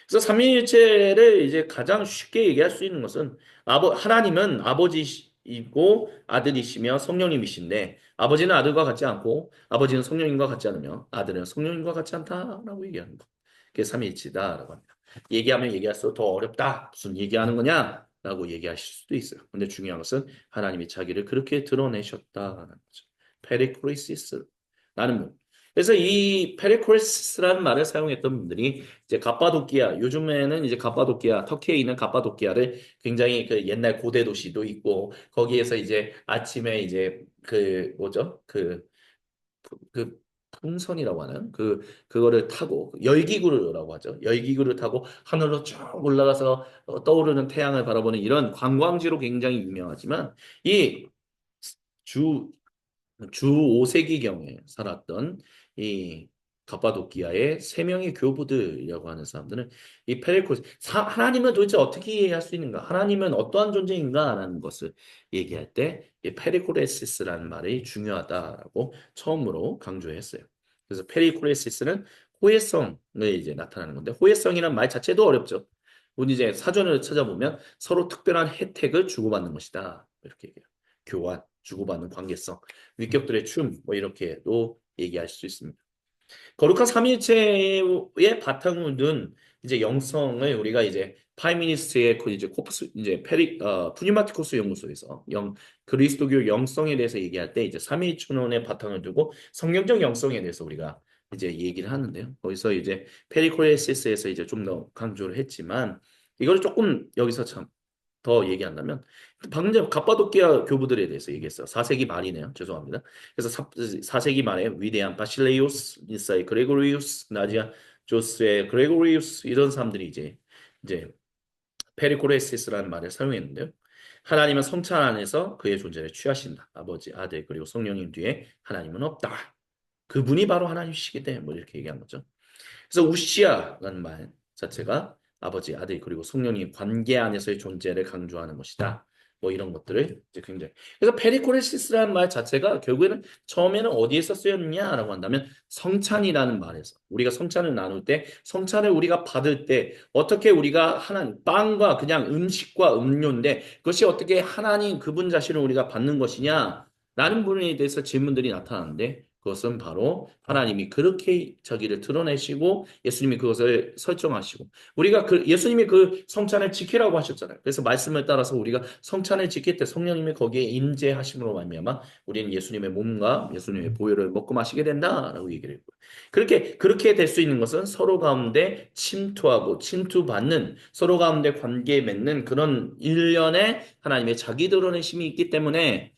S1: 그래서 삼위일체를 이제 가장 쉽게 얘기할 수 있는 것은 하나님은 아버지이고 아들이시며 성령님이신데 아버지는 아들과 같지 않고 아버지는 성령님과 같지 않으며 아들은 성령님과 같지 않다라고 얘기하는 거. 그게 삼위일체다라고 합니다. 얘기하면 얘기할수록 더 어렵다. 무슨 얘기하는 거냐라고 얘기하실 수도 있어요. 근데 중요한 것은 하나님이 자기를 그렇게 드러내셨다라는 거죠. 페리크리시스라는 분. 그래서 이 페리크리스라는 말을 사용했던 분들이 이제 갑바도키아, 요즘에는 이제 갑바도키아, 터키에 있는 갑바도키아를 굉장히 그 옛날 고대 도시도 있고, 거기에서 이제 아침에 이제 그, 뭐죠? 그 풍선이라고 하는 그거를 타고, 열기구르라고 하죠. 열기구를 타고 하늘로 쭉 올라가서 떠오르는 태양을 바라보는 이런 관광지로 굉장히 유명하지만, 이 주 주 5세기경에 살았던 이 갑바도키아의 세 명의 교부들이라고 하는 사람들은 이 페레코스 하나님은 도대체 어떻게 이해할 수 있는가? 하나님은 어떠한 존재인가라는 것을 얘기할 때 이 페리코레시스라는 말이 중요하다라고 처음으로 강조했어요. 그래서 페리코레시스는 호혜성을 이제 나타나는 건데 호혜성이란 말 자체도 어렵죠. 우리 이제 사전을 찾아보면 서로 특별한 혜택을 주고받는 것이다. 이렇게 얘기해요. 교환, 주고받는 관계성. 위격들의 춤, 뭐 이렇게도 얘기할 수 있습니다. 거룩한 삼위일체의 바탕을 둔 이제 영성을 우리가 이제 파이미니스트의 그 이제 코프스 이제 푸니마티코스 연구소에서 그리스도교 영성에 대해서 얘기할 때 이제 삼위일천론의 바탕을 두고 성경적 영성에 대해서 우리가 이제 얘기를 하는데요. 거기서 이제 페리코레시스에서 이제 좀 더 강조를 했지만 이거를 조금 여기서 참 더 얘기한다면 방금 전에 갑바도키아 교부들에 대해서 얘기했어요. 4세기 말이네요. 죄송합니다. 그래서 4세기 말에 위대한 바실레이오스, 니사의 그레고리우스, 나지아 조스의 그레고리우스 이런 사람들이 이제 페리코레시스라는 말을 사용했는데요. 하나님은 성찬 안에서 그의 존재를 취하신다. 아버지, 아들 그리고 성령님 뒤에 하나님은 없다. 그분이 바로 하나님이시기 때문에 뭐 이렇게 얘기한 거죠. 그래서 우시아라는 말 자체가 아버지, 아들 그리고 성령의 관계 안에서의 존재를 강조하는 것이다. 뭐 이런 것들을 이제 굉장히 그래서 페리코레시스라는 말 자체가 결국에는 처음에는 어디에서 쓰였느냐라고 한다면 성찬이라는 말에서 우리가 성찬을 나눌 때 성찬을 우리가 받을 때 어떻게 우리가 하나님 빵과 그냥 음식과 음료인데 그것이 어떻게 하나님 그분 자신을 우리가 받는 것이냐라는 부분에 대해서 질문들이 나타나는데 그것은 바로 하나님이 그렇게 자기를 드러내시고 예수님이 그것을 설정하시고 우리가 예수님이 그 성찬을 지키라고 하셨잖아요. 그래서 말씀을 따라서 우리가 성찬을 지킬 때 성령님이 거기에 임재하심으로 말미암아 우리는 예수님의 몸과 예수님의 보혈을 먹고 마시게 된다라고 얘기를 했고요. 그렇게 될 수 있는 것은 서로 가운데 침투하고 침투받는 서로 가운데 관계 맺는 그런 일련의 하나님의 자기 드러내심이 있기 때문에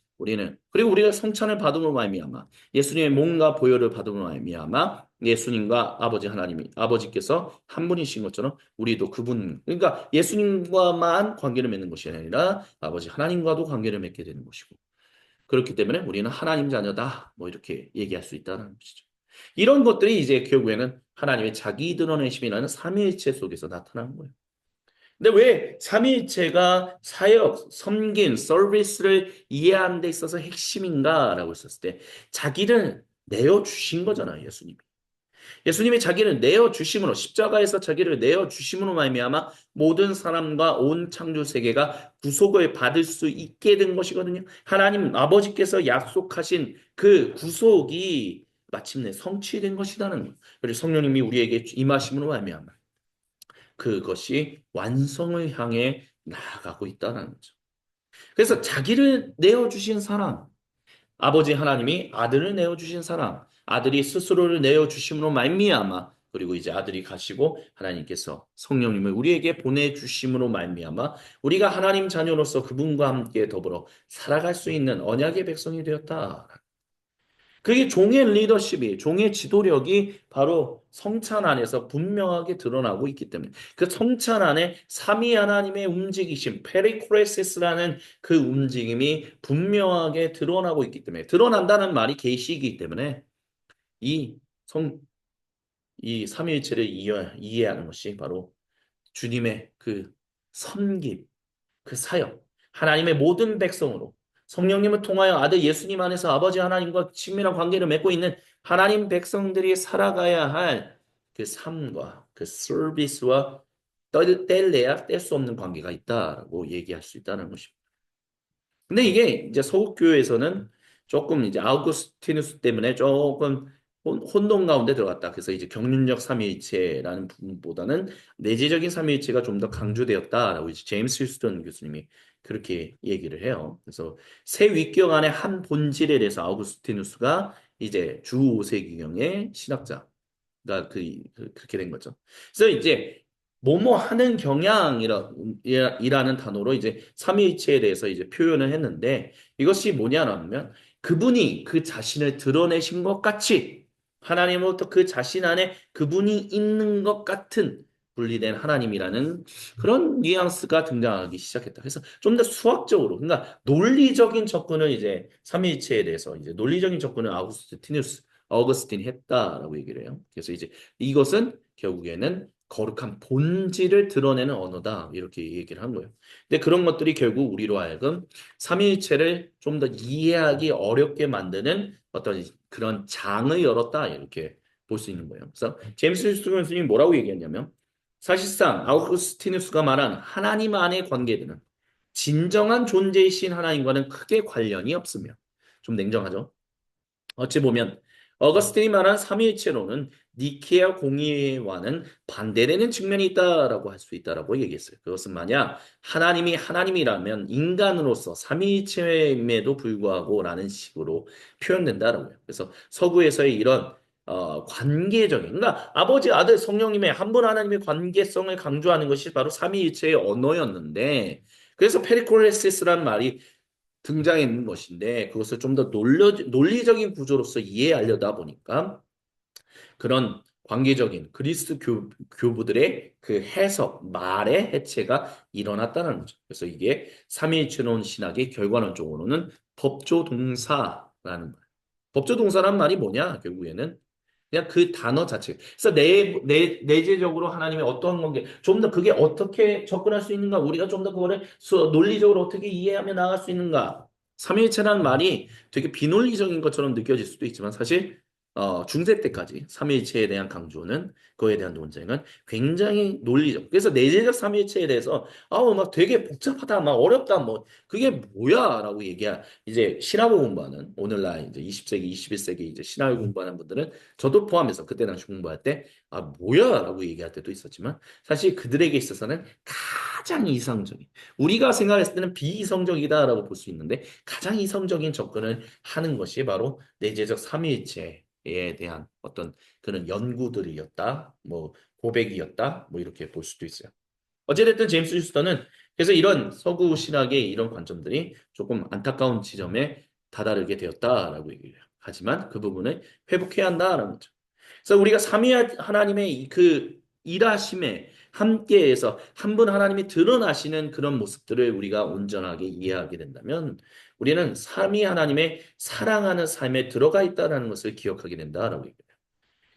S1: 그리고 우리가 성찬을 받음으로 말미암아 예수님의 몸과 보혈을 받음으로 말미암아 예수님과 아버지 하나님이 아버지께서 한 분이신 것처럼 우리도 그분 그러니까 예수님과만 관계를 맺는 것이 아니라 아버지 하나님과도 관계를 맺게 되는 것이고 그렇기 때문에 우리는 하나님 자녀다 뭐 이렇게 얘기할 수 있다는 것이죠. 이런 것들이 이제 결국에는 하나님의 자기 드러내심이라는 삼위일체 속에서 나타나는 거예요. 근데 왜 삼위일체가 사역, 섬김, 서비스를 이해하는 데 있어서 핵심인가라고 했었을 때 자기를 내어주신 거잖아요, 예수님이. 예수님이 자기를 내어주심으로 십자가에서 자기를 내어주심으로 말미암아 모든 사람과 온 창조 세계가 구속을 받을 수 있게 된 것이거든요. 하나님 아버지께서 약속하신 그 구속이 마침내 성취된 것이라는 거예요. 그리고 성령님이 우리에게 임하심으로 말미암아 그것이 완성을 향해 나아가고 있다는 거죠. 그래서 자기를 내어주신 사람, 아버지 하나님이 아들을 내어주신 사람, 아들이 스스로를 내어주심으로 말미암아, 그리고 이제 아들이 가시고 하나님께서 성령님을 우리에게 보내주심으로 말미암아 우리가 하나님 자녀로서 그분과 함께 더불어 살아갈 수 있는 언약의 백성이 되었다. 그게 종의 리더십이, 종의 지도력이 바로 성찬 안에서 분명하게 드러나고 있기 때문에 그 성찬 안에 삼위 하나님의 움직이심, 페리크레시스라는 그 움직임이 분명하게 드러나고 있기 때문에 드러난다는 말이 계시이기 때문에 이 성, 이 삼위일체를 이해하는 것이 바로 주님의 그 섬김, 그 사역, 하나님의 모든 백성으로 성령님을 통하여 아들 예수님 안에서 아버지 하나님과 친밀한 관계를 맺고 있는 하나님 백성들이 살아가야 할 그 삶과 그 서비스와 뗄래야 뗄 수 없는 관계가 있다라고 얘기할 수 있다는 것입니다. 근데 이게 이제 서구교회에서는 조금 이제 아우구스티누스 때문에 조금 혼돈 가운데 들어갔다. 그래서 이제 경륜적 삼위일체라는 부분보다는 내재적인 삼위일체가 좀 더 강조되었다라고 이제 제임스 휴스턴 교수님이 그렇게 얘기를 해요. 그래서 새 위격 안에 한 본질에 대해서 아우구스티누스가 이제 주 5세기경의 신학자가 그렇게 된 거죠. 그래서 이제 뭐뭐 하는 경향이라는 단어로 이제 삼위일체에 대해서 이제 표현을 했는데 이것이 뭐냐면 그분이 그 자신을 드러내신 것 같이 하나님으로부터 그 자신 안에 그분이 있는 것 같은 분리된 하나님이라는 그런 뉘앙스가 등장하기 시작했다. 그래서 좀 더 수학적으로, 그러니까 논리적인 접근을 이제 삼위일체에 대해서 이제 논리적인 접근을 어거스틴이 했다라고 얘기를 해요. 그래서 이제 이것은 결국에는 거룩한 본질을 드러내는 언어다. 이렇게 얘기를 한 거예요. 근데 그런 것들이 결국 우리로 하여금 삼위일체를 좀 더 이해하기 어렵게 만드는 어떤 그런 장을 열었다. 이렇게 볼 수 있는 거예요. 그래서 제임스 휘스턴 교수님이 뭐라고 얘기했냐면 사실상 아우구스티누스가 말한 하나님 안의 관계들은 진정한 존재이신 하나님과는 크게 관련이 없으며 좀 냉정하죠. 어찌 보면 어거스틴이 말한 삼위일체론은 니케아 공의와는 반대되는 측면이 있다라고 할 수 있다라고 얘기했어요. 그것은 만약 하나님이 하나님이라면 인간으로서 삼위일체임에도 불구하고라는 식으로 표현된다라고요. 그래서 서구에서의 이런 관계적인, 그러니까 아버지, 아들, 성령님의 한 분 하나님의 관계성을 강조하는 것이 바로 삼위일체의 언어였는데, 그래서 페리콜레시스라는 말이 등장했는 것인데 그것을 좀 더 논리적인 구조로서 이해하려다 보니까 그런 관계적인 그리스 교부들의 그 해석, 말의 해체가 일어났다는 거죠. 그래서 이게 삼위일체론 신학의 결과론적으로는 법조동사라는 말. 법조동사란 말이 뭐냐? 결국에는 그냥 그 단어 자체. 그래서 내재적으로 하나님의 어떠한 관계, 좀 더 그게 어떻게 접근할 수 있는가, 우리가 좀 더 그거를 논리적으로 어떻게 이해하며 나아갈 수 있는가. 삼위일체라는 말이 되게 비논리적인 것처럼 느껴질 수도 있지만 사실 중세 때까지 삼위일체에 대한 강조는 그거에 대한 논쟁은 굉장히 논리적. 그래서 내재적 삼위일체에 대해서 아우 막 되게 복잡하다, 막 어렵다, 뭐 그게 뭐야라고 얘기야. 이제 신학을 공부하는 오늘날 이제 20세기, 21세기 이제 신학을 공부하는 분들은 저도 포함해서 그때 당시 공부할 때, 아, 뭐야? 라고 얘기할 때도 있었지만, 사실 그들에게 있어서는 가장 이상적인, 우리가 생각했을 때는 비이성적이다라고 볼 수 있는데, 가장 이성적인 접근을 하는 것이 바로 내재적 삼위일체에 대한 어떤 그런 연구들이었다, 뭐, 고백이었다, 뭐, 이렇게 볼 수도 있어요. 어찌됐든 제임스 휴스턴은 그래서 이런 서구 신학의 이런 관점들이 조금 안타까운 지점에 다다르게 되었다라고 얘기를 해요. 하지만 그 부분을 회복해야 한다라는 거죠. 그래서 우리가 삼위 하나님의 그 일하심에 함께해서 한 분 하나님이 드러나시는 그런 모습들을 우리가 온전하게 이해하게 된다면 우리는 삼위 하나님의 사랑하는 삶에 들어가 있다는 것을 기억하게 된다라고 얘기해요.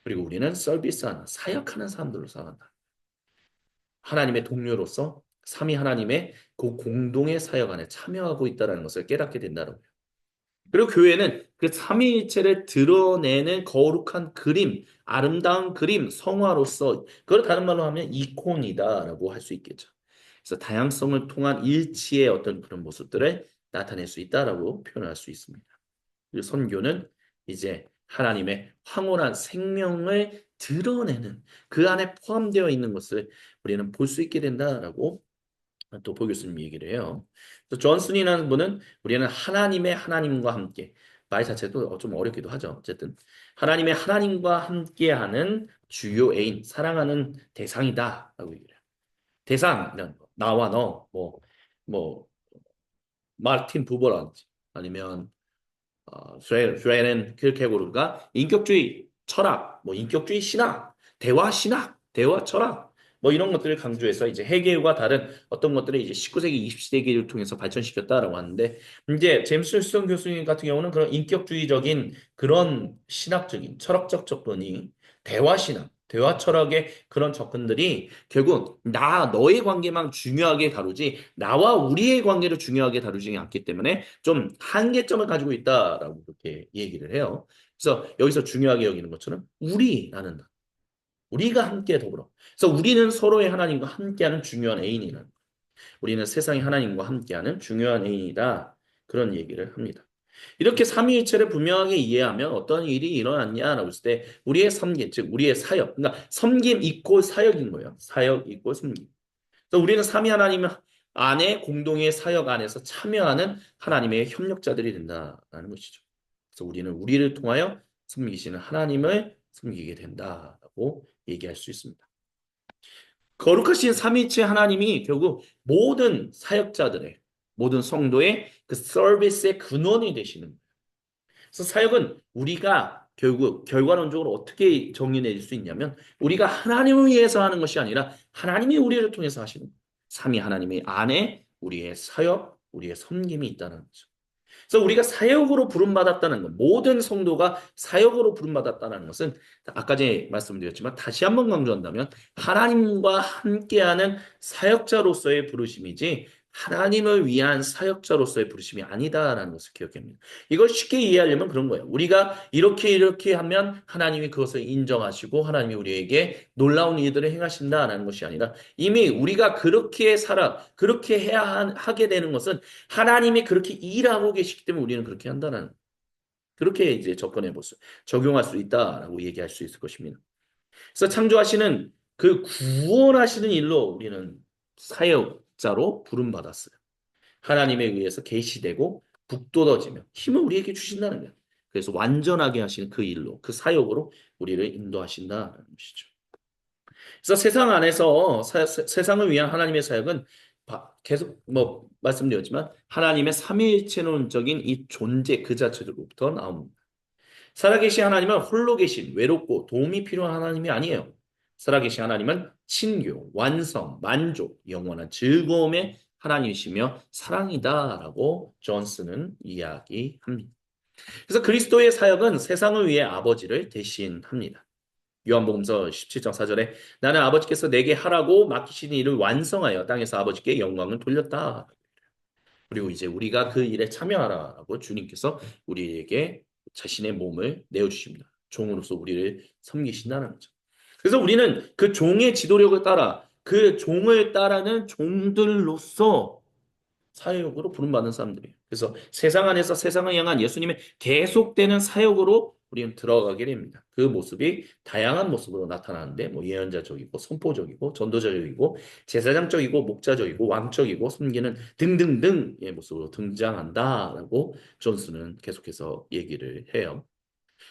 S1: 그리고 우리는 서비스하는 사역하는 사람들로 살아간다. 하나님의 동료로서 삼위 하나님의 그 공동의 사역 안에 참여하고 있다는 것을 깨닫게 된다는 거예요. 그리고 교회는 그 삼위일체를 드러내는 거룩한 그림, 아름다운 그림, 성화로서 그걸 다른 말로 하면 이콘이다라고 할 수 있겠죠. 그래서 다양성을 통한 일치의 어떤 그런 모습들을 나타낼 수 있다라고 표현할 수 있습니다. 그리고 선교는 이제 하나님의 황홀한 생명을 드러내는 그 안에 포함되어 있는 것을 우리는 볼 수 있게 된다라고 또 보 교수님이 얘기를 해요. 또 존슨이라는 분은 우리는 하나님의 하나님과 함께 말 자체도 좀 어렵기도 하죠. 어쨌든 하나님의 하나님과 함께하는 주요 애인, 사랑하는 대상이다라고 얘기를 해요. 대상 이런 거. 나와 너, 뭐 마르틴 부버라든지 아니면 프레렌 킬케고르가 인격주의 철학, 뭐 인격주의 신학, 대화 신학, 대화 철학, 뭐 이런 것들을 강조해서 이제 헤겔과 다른 어떤 것들을 이제 19세기, 20세기를 통해서 발전시켰다라고 하는데 이제 제임스 힐스턴 교수님 같은 경우는 그런 인격주의적인 그런 신학적인 철학적 접근이 대화 신학, 대화 철학의 그런 접근들이 결국 너의 관계만 중요하게 다루지 나와 우리의 관계를 중요하게 다루지 않기 때문에 좀 한계점을 가지고 있다라고 그렇게 얘기를 해요. 그래서 여기서 중요하게 여기는 것처럼 우리라는 단어, 우리가 함께 더불어. 그래서 우리는 서로의 하나님과 함께하는 중요한 애인이라는 거예요. 우리는 세상의 하나님과 함께하는 중요한 애인이다. 그런 얘기를 합니다. 이렇게 삼위일체를 분명하게 이해하면 어떤 일이 일어났냐라고 했을 때 우리의 섬김, 즉 우리의 사역, 그러니까 섬김 이꼴 사역인 거예요. 사역 이꼴 섬김. 그래서 우리는 삼위 하나님 안에 공동의 사역 안에서 참여하는 하나님의 협력자들이 된다라는 것이죠. 그래서 우리는 우리를 통하여 섬기시는 하나님을 섬기게 된다라고 얘기할 수 있습니다. 거룩하신 삼위일체 하나님이 결국 모든 사역자들의 모든 성도의 그 서비스의 근원이 되시는 거예요. 그래서 사역은 우리가 결국 결과론적으로 어떻게 정의낼 수 있냐면 우리가 하나님을 위해서 하는 것이 아니라 하나님이 우리를 통해서 하시는 거예요. 삼위 하나님의 안에 우리의 사역, 우리의 섬김이 있다는 거죠. 그래서 우리가 사역으로 부름받았다는 것, 모든 성도가 사역으로 부름받았다는 것은 아까 전에 말씀드렸지만 다시 한번 강조한다면 하나님과 함께하는 사역자로서의 부르심이지 하나님을 위한 사역자로서의 부르심이 아니다라는 것을 기억해야 합니다. 이걸 쉽게 이해하려면 그런 거예요. 우리가 이렇게 하면 하나님이 그것을 인정하시고 하나님이 우리에게 놀라운 일들을 행하신다라는 것이 아니라 이미 우리가 그렇게 그렇게 하게 되는 것은 하나님이 그렇게 일하고 계시기 때문에 우리는 그렇게 한다는 그렇게 이제 접근해 볼수 적용할 수 있다라고 얘기할 수 있을 것입니다. 그래서 창조하시는 그 구원하시는 일로 우리는 사역자로 부름받았어요. 하나님에 의해서 계시되고 북돋아지며 힘을 우리에게 주신다는 거예요. 그래서 완전하게 하시는 그 일로 그 사역으로 우리를 인도하신다는 것이죠. 그래서 세상 안에서 세상을 위한 하나님의 사역은 계속 뭐 말씀드렸지만 하나님의 삼위일체론적인 이 존재 그 자체로부터 나옵니다. 살아계신 하나님은 홀로 계신 외롭고 도움이 필요한 하나님이 아니에요. 살아계신 하나님은 친교, 완성, 만족, 영원한 즐거움의 하나님이시며 사랑이다라고 존스는 이야기합니다. 그래서 그리스도의 사역은 세상을 위해 아버지를 대신합니다. 요한복음서 17장 4절에 나는 아버지께서 내게 하라고 맡기신 일을 완성하여 땅에서 아버지께 영광을 돌렸다. 그리고 이제 우리가 그 일에 참여하라고 주님께서 우리에게 자신의 몸을 내어주십니다. 종으로서 우리를 섬기신다는 거죠. 그래서 우리는 그 종의 지도력을 따라 그 종을 따르는 종들로서 사역으로 부름받는 사람들이에요. 그래서 세상 안에서 세상을 향한 예수님의 계속되는 사역으로 우리는 들어가게 됩니다. 그 모습이 다양한 모습으로 나타나는데 뭐 예언자적이고 선포적이고 전도자적이고 제사장적이고 목자적이고 왕적이고 섬기는 등등등의 모습으로 등장한다라고 존스는 계속해서 얘기를 해요.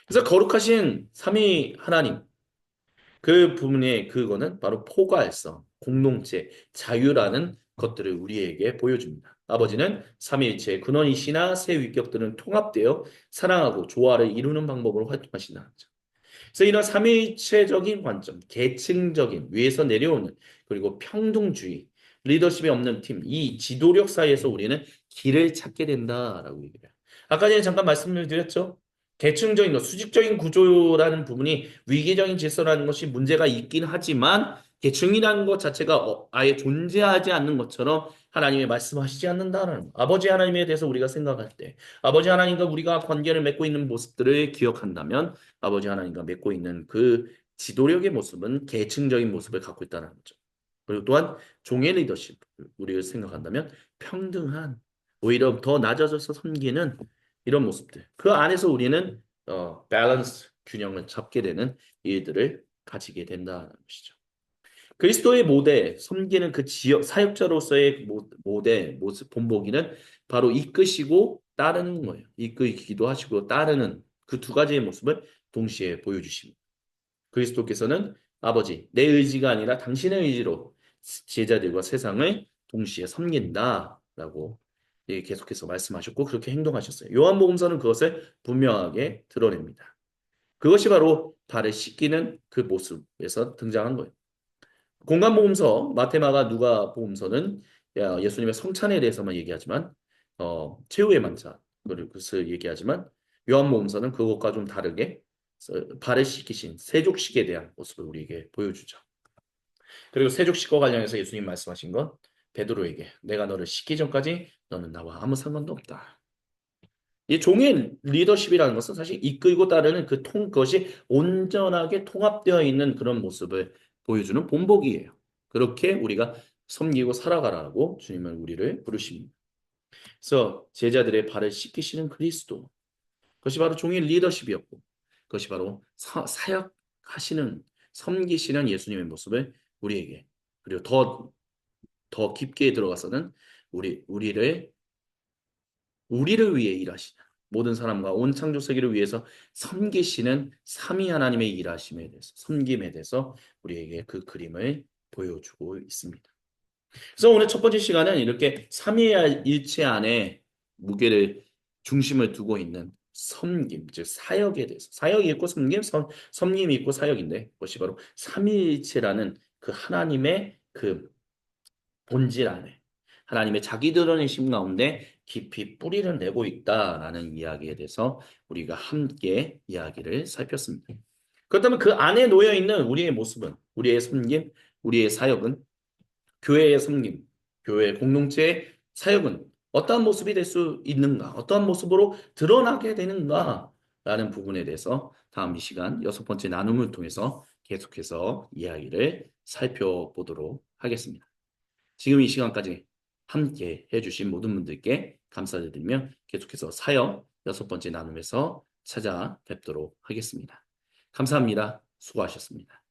S1: 그래서 거룩하신 삼위 하나님 그 부분의 그거는 바로 포괄성, 공동체, 자유라는 것들을 우리에게 보여줍니다. 아버지는 삼위일체의 근원이시나 새 위격들은 통합되어 사랑하고 조화를 이루는 방법으로 활동하신다는 거죠. 그래서 이런 삼위일체적인 관점, 계층적인 위에서 내려오는 그리고 평등주의, 리더십이 없는 팀, 이 지도력 사이에서 우리는 길을 찾게 된다라고 얘기해요. 아까 전에 잠깐 말씀을 드렸죠. 계층적인 것, 수직적인 구조라는 부분이 위계적인 질서라는 것이 문제가 있긴 하지만 계층이라는 것 자체가 아예 존재하지 않는 것처럼 하나님이 말씀하시지 않는다는 아버지 하나님에 대해서 우리가 생각할 때 아버지 하나님과 우리가 관계를 맺고 있는 모습들을 기억한다면 아버지 하나님과 맺고 있는 그 지도력의 모습은 계층적인 모습을 갖고 있다는 거죠. 그리고 또한 종의 리더십, 우리를 생각한다면 평등한, 오히려 더 낮아져서 섬기는 이런 모습들. 그 안에서 우리는 밸런스, 균형을 잡게 되는 일들을 가지게 된다는 것이죠. 그리스도의 모델, 섬기는 그 지역 사역자로서의 모델, 모습, 본보기는 바로 이끄시고 따르는 거예요. 이끄기도 하시고 따르는 그 두 가지의 모습을 동시에 보여주십니다. 그리스도께서는 아버지, 내 의지가 아니라 당신의 의지로 제자들과 세상을 동시에 섬긴다라고 예, 계속해서 말씀하셨고 그렇게 행동하셨어요. 요한복음서는 그것을 분명하게 드러냅니다. 그것이 바로 발을 씻기는 그 모습에서 등장한 거예요. 공간복음서, 마테마가 누가복음서는 예수님의 성찬에 대해서만 얘기하지만 최후의 만찬 그것을 얘기하지만 요한복음서는 그것과 좀 다르게 발을 씻기신 세족식에 대한 모습을 우리에게 보여주죠. 그리고 세족식과 관련해서 예수님 말씀하신 건 베드로에게 내가 너를 씻기 전까지 너는 나와 아무 상관도 없다. 이 종의 리더십이라는 것은 사실 이끌고 따르는 그것이 온전하게 통합되어 있는 그런 모습을 보여주는 본보기예요. 그렇게 우리가 섬기고 살아가라고 주님은 우리를 부르십니다. 그래서 제자들의 발을 씻기시는 그리스도, 그것이 바로 종의 리더십이었고, 그것이 바로 사역하시는, 섬기시는 예수님의 모습을 우리에게, 그리고 더 깊게 들어가서는 우리를 위해 일하시는 모든 사람과 온 창조 세계를 위해서 섬기시는 삼위 하나님의 일하심에 대해서 섬김에 대해서 우리에게 그 그림을 보여주고 있습니다. 그래서 오늘 첫 번째 시간은 이렇게 삼위일체 안에 무게를 중심을 두고 있는 섬김, 즉 사역에 대해서 사역이 있고 섬김이 있고 사역인데 그것이 바로 삼위일체라는 그 하나님의 그 본질 안에 하나님의 자기 드러내심 가운데 깊이 뿌리를 내고 있다라는 이야기에 대해서 우리가 함께 이야기를 살폈습니다. 그렇다면 그 안에 놓여 있는 우리의 모습은 우리의 섬김, 우리의 사역은 교회의 섬김, 교회 공동체의 사역은 어떠한 모습이 될 수 있는가, 어떠한 모습으로 드러나게 되는가라는 부분에 대해서 다음 이 시간 여섯 번째 나눔을 통해서 계속해서 이야기를 살펴보도록 하겠습니다. 지금 이 시간까지 함께 해주신 모든 분들께 감사드리며 계속해서 사역 여섯 번째 나눔에서 찾아뵙도록 하겠습니다. 감사합니다. 수고하셨습니다.